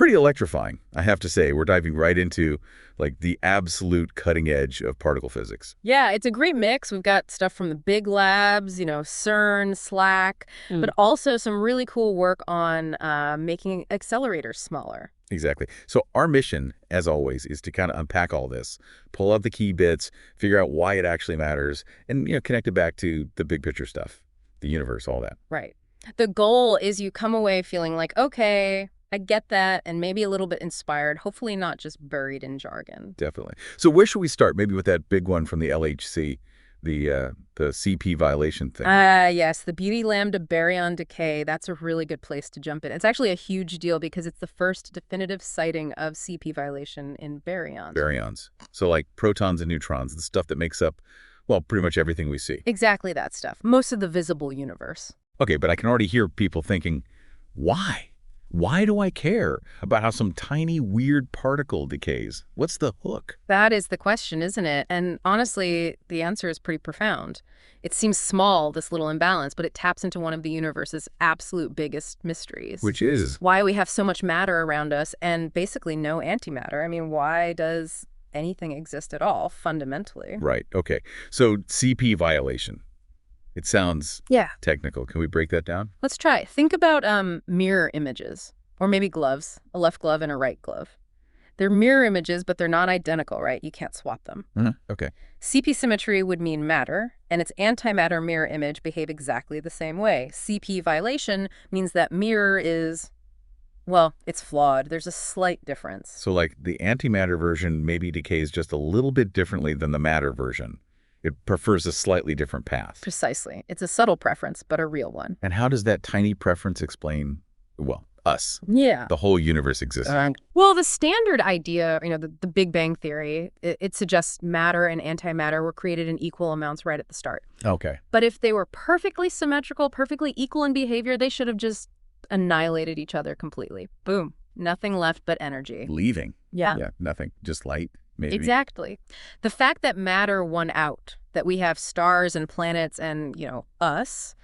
pretty electrifying, I have to say. We're diving right into like the absolute cutting edge of particle physics. Yeah, it's a great mix. We've got stuff from the big labs, CERN, SLAC, but also some really cool work on making accelerators smaller. Exactly. So our mission, as always, is to kind of unpack all this, pull out the key bits, figure out why it actually matters, and connect it back to the big picture stuff, the universe, all that. Right. The goal is you come away feeling like, okay, I get that, and maybe a little bit inspired, hopefully not just buried in jargon. Definitely. So where should we start? Maybe with that big one from the LHC, the CP violation thing. Yes, the Beauty-Lambda baryon decay. That's a really good place to jump in. It's actually a huge deal because it's the first definitive sighting of CP violation in baryons. Baryons. So like protons and neutrons, the stuff that makes up, well, pretty much everything we see. Exactly that stuff. Most of the visible universe. Okay, but I can already hear people thinking, why? Why do I care about how some tiny, weird particle decays? What's the hook? That is the question, isn't it? And honestly, the answer is pretty profound. It seems small, this little imbalance, but it taps into one of the universe's absolute biggest mysteries. Which is? Why we have so much matter around us and basically no antimatter. I mean, why does anything exist at all, fundamentally? Right, okay. So CP violation. It sounds technical. Can we break that down? Let's try. Think about mirror images, or maybe gloves, a left glove and a right glove. They're mirror images, but they're not identical, right? You can't swap them. Okay. CP symmetry would mean matter, and its antimatter mirror image behave exactly the same way. CP violation means that mirror is, well, it's flawed. There's a slight difference. So like the antimatter version maybe decays just a little bit differently than the matter version. It prefers a slightly different path. Precisely. It's a subtle preference, but a real one. And how does that tiny preference explain, well, us? Yeah. The whole universe exists. Well, the standard idea, the Big Bang Theory, it suggests matter and antimatter were created in equal amounts right at the start. Okay. But if they were perfectly symmetrical, perfectly equal in behavior, they should have just annihilated each other completely. Boom. Nothing left but energy. Leaving. Yeah. Yeah, nothing. Just light. Maybe. Exactly. The fact that matter won out, that we have stars and planets and, us,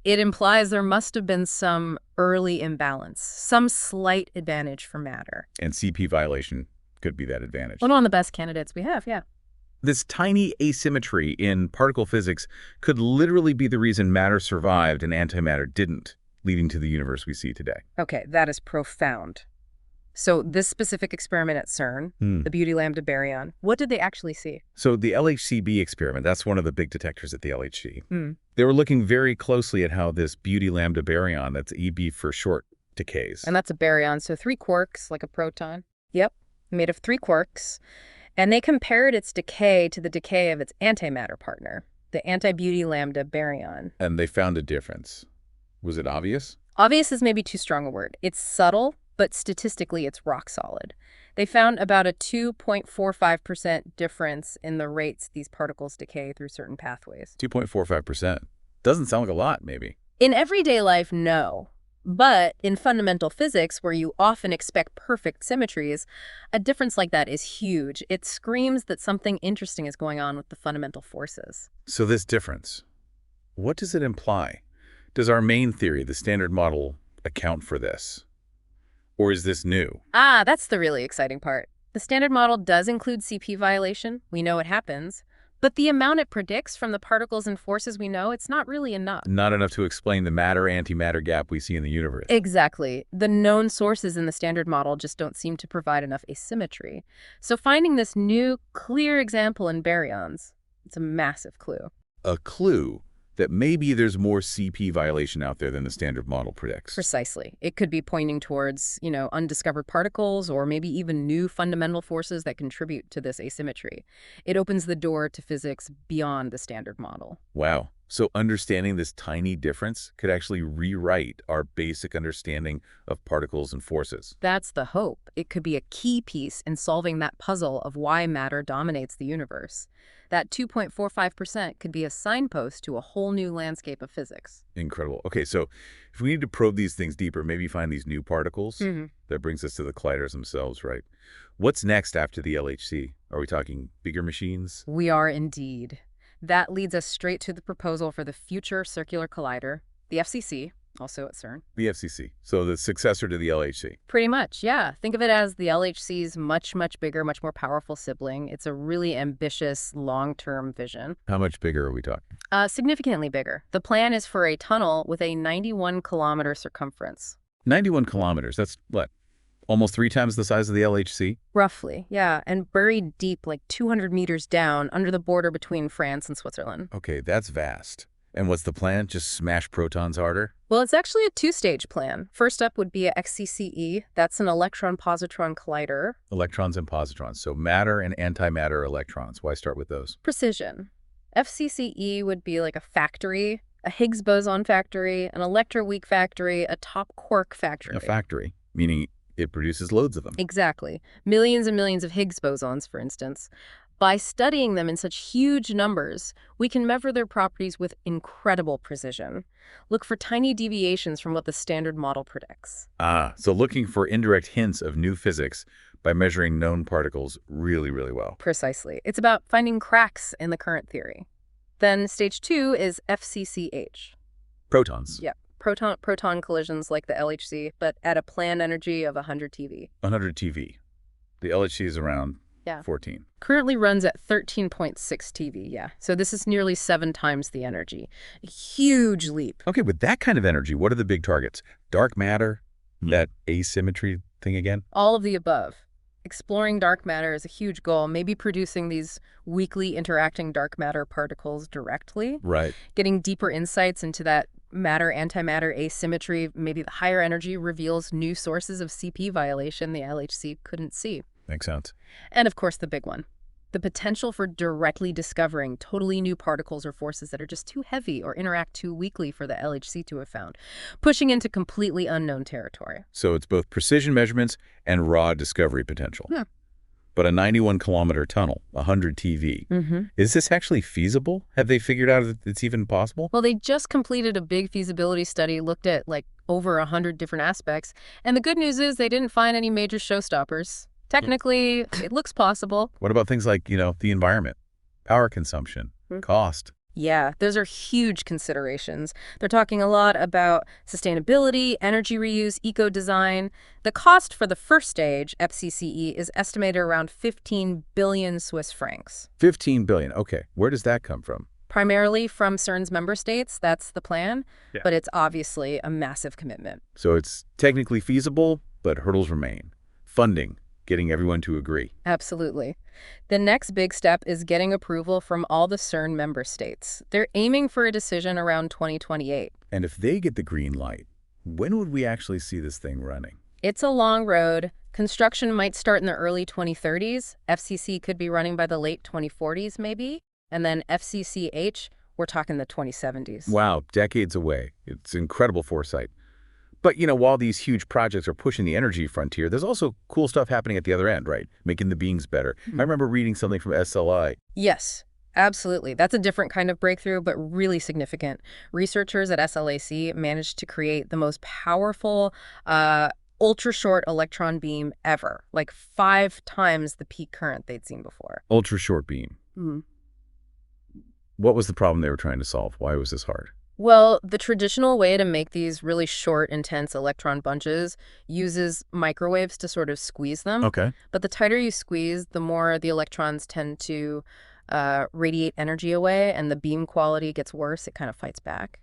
it implies there must have been some early imbalance, some slight advantage for matter. And CP violation could be that advantage. One of the best candidates we have, yeah. This tiny asymmetry in particle physics could literally be the reason matter survived and antimatter didn't, leading to the universe we see today. Okay, that is profound. So this specific experiment at CERN, the Beauty-Lambda baryon, what did they actually see? So the LHCb experiment, that's one of the big detectors at the LHC. They were looking very closely at how this Beauty-Lambda baryon, that's EB for short, decays. And that's a baryon, so 3 quarks, like a proton. Yep, made of 3 quarks. And they compared its decay to the decay of its antimatter partner, the anti-Beauty-Lambda baryon. And they found a difference. Was it obvious? Obvious is maybe too strong a word. It's subtle, but statistically it's rock solid. They found about a 2.45% difference in the rates these particles decay through certain pathways. 2.45%. Doesn't sound like a lot, maybe. In everyday life, no. But in fundamental physics, where you often expect perfect symmetries, a difference like that is huge. It screams that something interesting is going on with the fundamental forces. So this difference, what does it imply? Does our main theory, the standard model, account for this? Or is this new? That's the really exciting part. The standard model does include CP violation. We know it happens. But the amount it predicts from the particles and forces we know, it's not really enough. Not enough to explain the matter-antimatter gap we see in the universe. Exactly. The known sources in the standard model just don't seem to provide enough asymmetry. So finding this new, clear example in baryons, it's a massive clue. A clue that maybe there's more CP violation out there than the standard model predicts. Precisely. It could be pointing towards, undiscovered particles or maybe even new fundamental forces that contribute to this asymmetry. It opens the door to physics beyond the standard model. Wow. So understanding this tiny difference could actually rewrite our basic understanding of particles and forces. That's the hope. It could be a key piece in solving that puzzle of why matter dominates the universe. That 2.45% could be a signpost to a whole new landscape of physics. Incredible. Okay, so if we need to probe these things deeper, maybe find these new particles, that brings us to the colliders themselves, right? What's next after the LHC? Are we talking bigger machines? We are indeed. That leads us straight to the proposal for the Future Circular Collider, the FCC, also at CERN. The FCC, so the successor to the LHC. Pretty much, yeah. Think of it as the LHC's much, much bigger, much more powerful sibling. It's a really ambitious, long-term vision. How much bigger are we talking? Significantly bigger. The plan is for a tunnel with a 91-kilometer circumference. 91 kilometers. That's what? Almost 3 times the size of the LHC? Roughly, yeah, and buried deep, like 200 meters down, under the border between France and Switzerland. Okay, that's vast. And what's the plan? Just smash protons harder? Well, it's actually a two-stage plan. First up would be a XCCE. That's an electron-positron collider. Electrons and positrons. So matter and antimatter electrons. Why start with those? Precision. FCCE would be like a factory, a Higgs boson factory, an electroweak factory, a top quark factory. A factory, meaning it produces loads of them. Exactly. Millions and millions of Higgs bosons, for instance. By studying them in such huge numbers, we can measure their properties with incredible precision. Look for tiny deviations from what the standard model predicts. So looking for indirect hints of new physics by measuring known particles really, really well. Precisely. It's about finding cracks in the current theory. Then stage 2 is FCCH. Protons. Yep. Proton collisions like the LHC, but at a planned energy of 100 TeV. 100 TeV. The LHC is around 14. Currently runs at 13.6 TeV, yeah. So this is nearly 7 times the energy. A huge leap. Okay, with that kind of energy, what are the big targets? Dark matter? That asymmetry thing again? All of the above. Exploring dark matter is a huge goal, maybe producing these weakly interacting dark matter particles directly. Right. Getting deeper insights into that matter-antimatter asymmetry, maybe the higher energy reveals new sources of CP violation the LHC couldn't see. Makes sense. And of course, the big one. The potential for directly discovering totally new particles or forces that are just too heavy or interact too weakly for the LHC to have found, pushing into completely unknown territory. So it's both precision measurements and raw discovery potential. Yeah. But a 91-kilometer tunnel, 100 TeV, is this actually feasible? Have they figured out if it's even possible? Well, they just completed a big feasibility study, looked at like over 100 different aspects. And the good news is they didn't find any major showstoppers. Technically, it looks possible. What about things like, the environment, power consumption, cost? Yeah, those are huge considerations. They're talking a lot about sustainability, energy reuse, eco-design. The cost for the first stage, FCCE, is estimated around 15 billion Swiss francs. 15 billion. Okay, where does that come from? Primarily from CERN's member states, that's the plan, Yeah. but it's obviously a massive commitment. So it's technically feasible, but hurdles remain. Funding, getting everyone to agree. Absolutely. The next big step is getting approval from all the CERN member states. They're aiming for a decision around 2028. And if they get the green light, when would we actually see this thing running? It's a long road. Construction might start in the early 2030s. FCC could be running by the late 2040s, maybe. And then FCCH, we're talking the 2070s. Wow, decades away. It's incredible foresight. But, while these huge projects are pushing the energy frontier, there's also cool stuff happening at the other end, right? Making the beams better. I remember reading something from SLI. Yes, absolutely. That's a different kind of breakthrough, but really significant. Researchers at SLAC managed to create the most powerful ultra-short electron beam ever, like 5 times the peak current they'd seen before. Ultra-short beam. What was the problem they were trying to solve? Why was this hard? Well, the traditional way to make these really short, intense electron bunches uses microwaves to sort of squeeze them. Okay. But the tighter you squeeze, the more the electrons tend to radiate energy away, and the beam quality gets worse. It kind of fights back.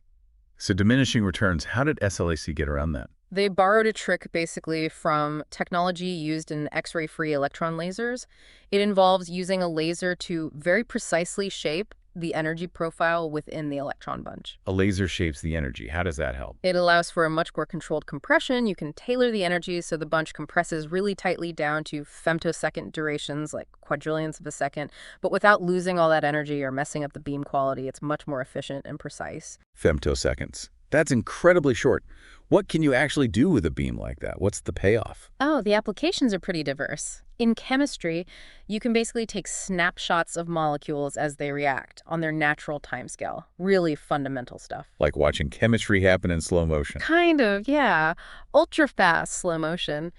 So diminishing returns, how did SLAC get around that? They borrowed a trick basically from technology used in X-ray-free electron lasers. It involves using a laser to very precisely shape the energy profile within the electron bunch. A laser shapes the energy. How does that help? It allows for a much more controlled compression. You can tailor the energy so the bunch compresses really tightly down to femtosecond durations, like quadrillionths of a second, but without losing all that energy or messing up the beam quality. It's much more efficient and precise. Femtoseconds. That's incredibly short. What can you actually do with a beam like that? What's the payoff? Oh, the applications are pretty diverse. In chemistry, you can basically take snapshots of molecules as they react on their natural timescale. Really fundamental stuff. Like watching chemistry happen in slow motion. Kind of, yeah. Ultra-fast slow motion.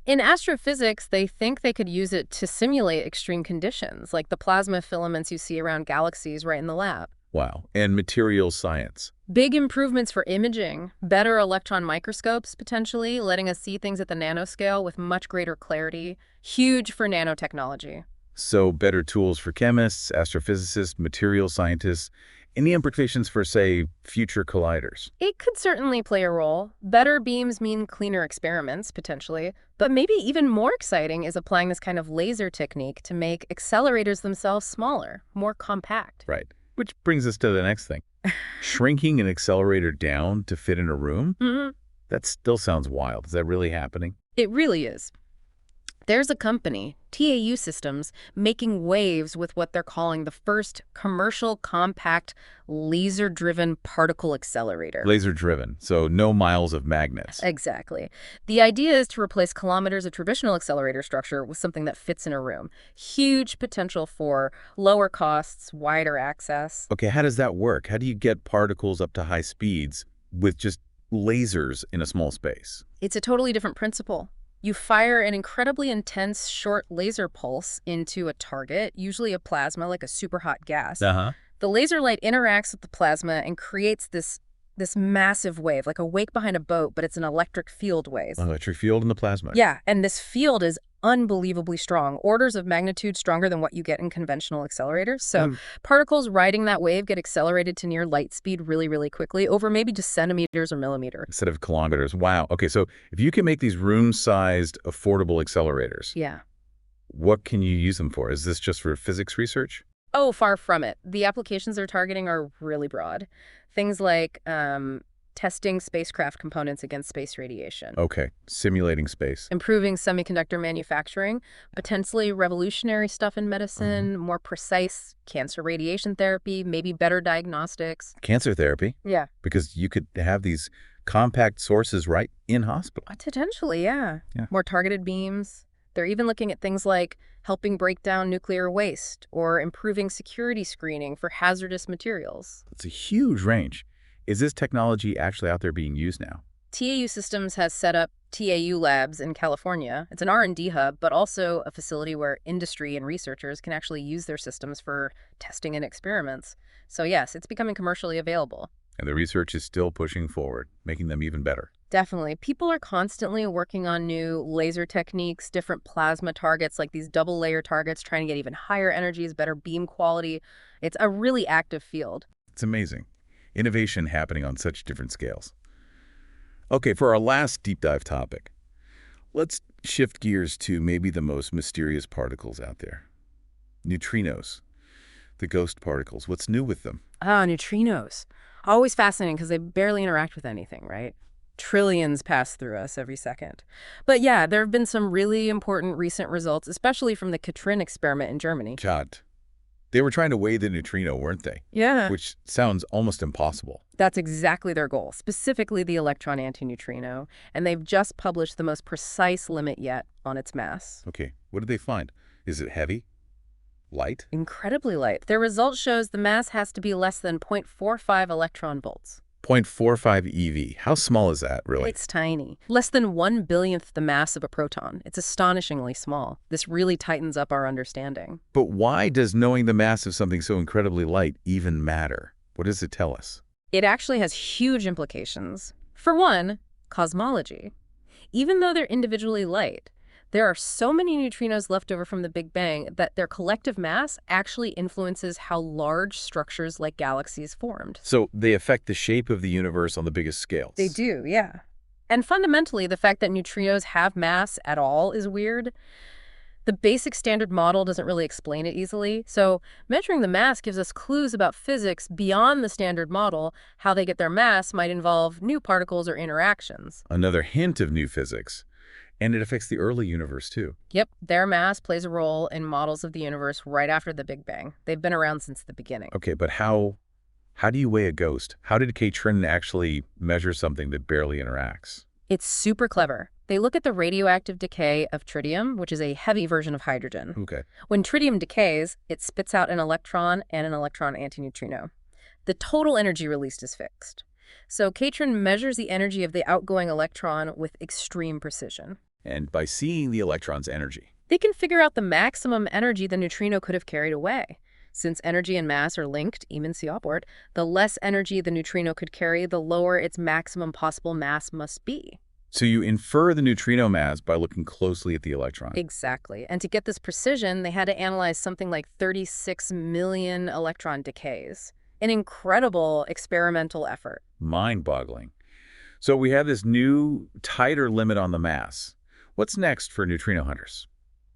In astrophysics, they think they could use it to simulate extreme conditions, like the plasma filaments you see around galaxies right in the lab. Wow. And materials science. Big improvements for imaging, better electron microscopes, potentially, letting us see things at the nanoscale with much greater clarity. Huge for nanotechnology. So better tools for chemists, astrophysicists, materials scientists. Any implications for, say, future colliders? It could certainly play a role. Better beams mean cleaner experiments, potentially. But maybe even more exciting is applying this kind of laser technique to make accelerators themselves smaller, more compact. Right. Which brings us to the next thing. Shrinking an accelerator down to fit in a room? Mhm. That still sounds wild. Is that really happening? It really is. There's a company, TAU Systems, making waves with what they're calling the first commercial compact laser-driven particle accelerator. Laser-driven, so no miles of magnets. Exactly. The idea is to replace kilometers of traditional accelerator structure with something that fits in a room. Huge potential for lower costs, wider access. Okay, how does that work? How do you get particles up to high speeds with just lasers in a small space? It's a totally different principle. You fire an incredibly intense short laser pulse into a target, usually a plasma, like a super hot gas. Uh-huh. The laser light interacts with the plasma and creates this massive wave, like a wake behind a boat, but it's an electric field wave. Electric field in the plasma. Yeah, and this field is unbelievably strong, orders of magnitude stronger than what you get in conventional accelerators. So particles riding that wave get accelerated to near light speed really, really quickly, over maybe just centimeters or millimeters. Instead of kilometers. Wow. Okay, so if you can make these room-sized, affordable accelerators, Yeah. what can you use them for? Is this just for physics research? Oh, far from it. The applications they're targeting are really broad. Things like testing spacecraft components against space radiation. Okay, simulating space. Improving semiconductor manufacturing, potentially revolutionary stuff in medicine, more precise cancer radiation therapy, maybe better diagnostics. Cancer therapy? Yeah. Because you could have these compact sources right in hospital. Potentially, yeah. Yeah. More targeted beams. They're even looking at things like helping break down nuclear waste or improving security screening for hazardous materials. It's a huge range. Is this technology actually out there being used now? TAU Systems has set up TAU Labs in California. It's an R&D hub, but also a facility where industry and researchers can actually use their systems for testing and experiments. So yes, it's becoming commercially available. And the research is still pushing forward, making them even better. Definitely. People are constantly working on new laser techniques, different plasma targets, like these double layer targets, trying to get even higher energies, better beam quality. It's a really active field. It's amazing. Innovation happening on such different scales. Okay, for our last deep dive topic, let's shift gears to maybe the most mysterious particles out there. Neutrinos, the ghost particles. What's new with them? Neutrinos. Always fascinating because they barely interact with anything, right? Trillions pass through us every second. But yeah, there have been some really important recent results, especially from the Katrin experiment in Germany. God. They were trying to weigh the neutrino, weren't they? Yeah. Which sounds almost impossible. That's exactly their goal, specifically the electron antineutrino. And they've just published the most precise limit yet on its mass. Okay, what did they find? Is it heavy? Light? Incredibly light. Their result shows the mass has to be less than 0.45 electron volts. 0.45 eV. How small is that, really? It's tiny. Less than 1/1000th the mass of a proton. It's astonishingly small. This really tightens up our understanding. But why does knowing the mass of something so incredibly light even matter? What does it tell us? It actually has huge implications. For one, cosmology. Even though they're individually light, there are so many neutrinos left over from the Big Bang that their collective mass actually influences how large structures like galaxies formed. So they affect the shape of the universe on the biggest scales. They do, yeah. And fundamentally, the fact that neutrinos have mass at all is weird. The basic standard model doesn't really explain it easily, so measuring the mass gives us clues about physics beyond the standard model. How they get their mass might involve new particles or interactions. Another hint of new physics. And it affects the early universe, too. Yep, their mass plays a role in models of the universe right after the Big Bang. They've been around since the beginning. Okay, but how do you weigh a ghost? How did Katrin actually measure something that barely interacts? It's super clever. They look at the radioactive decay of tritium, which is a heavy version of hydrogen. Okay. When tritium decays, it spits out an electron and an electron antineutrino. The total energy released is fixed. So Katrin measures the energy of the outgoing electron with extreme precision. And by seeing the electron's energy. They can figure out the maximum energy the neutrino could have carried away. Since energy and mass are linked, even see upward, the less energy the neutrino could carry, the lower its maximum possible mass must be. So you infer the neutrino mass by looking closely at the electron. Exactly. And to get this precision, they had to analyze something like 36 million electron decays. An incredible experimental effort. Mind-boggling. So we have this new, tighter limit on the mass. What's next for neutrino hunters?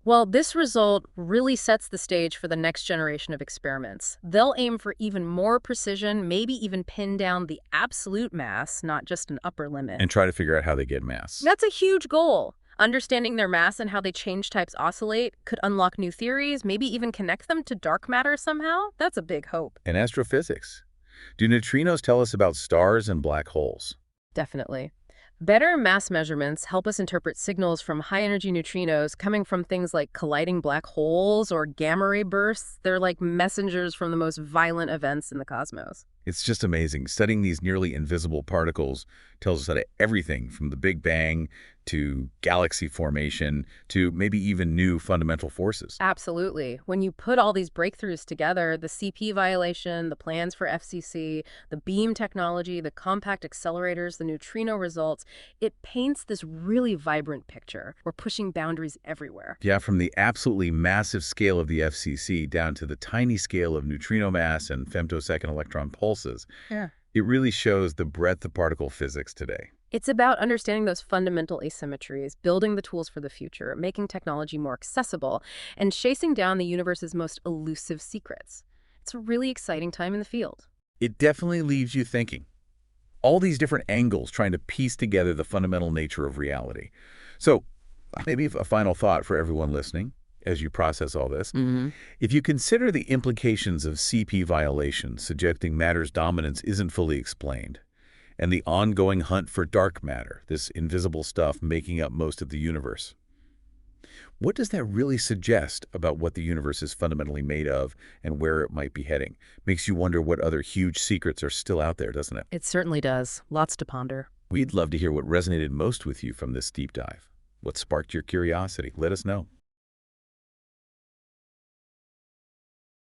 Well, this result really sets the stage for the next generation of experiments. They'll aim for even more precision, maybe even pin down the absolute mass, not just an upper limit. And try to figure out how they get mass. That's a huge goal. Understanding their mass and how they change types oscillate could unlock new theories, maybe even connect them to dark matter somehow. That's a big hope. And astrophysics. Do neutrinos tell us about stars and black holes? Definitely. Better mass measurements help us interpret signals from high-energy neutrinos coming from things like colliding black holes or gamma-ray bursts. They're like messengers from the most violent events in the cosmos. It's just amazing. Studying these nearly invisible particles tells us that everything from the Big Bang to galaxy formation to maybe even new fundamental forces. Absolutely. When you put all these breakthroughs together, the CP violation, the plans for FCC, the beam technology, the compact accelerators, the neutrino results, it paints this really vibrant picture. We're pushing boundaries everywhere. Yeah, from the absolutely massive scale of the FCC down to the tiny scale of neutrino mass and femtosecond electron pulses. Yeah. It really shows the breadth of particle physics today. It's about understanding those fundamental asymmetries, building the tools for the future, making technology more accessible, and chasing down the universe's most elusive secrets. It's a really exciting time in the field. It definitely leaves you thinking. All these different angles trying to piece together the fundamental nature of reality. So maybe a final thought for everyone listening as you process all this. If you consider the implications of CP violations suggesting matter's dominance isn't fully explained, and the ongoing hunt for dark matter, this invisible stuff making up most of the universe, what does that really suggest about what the universe is fundamentally made of and where it might be heading? Makes you wonder what other huge secrets are still out there, doesn't it? It certainly does. Lots to ponder. We'd love to hear what resonated most with you from this deep dive. What sparked your curiosity? Let us know.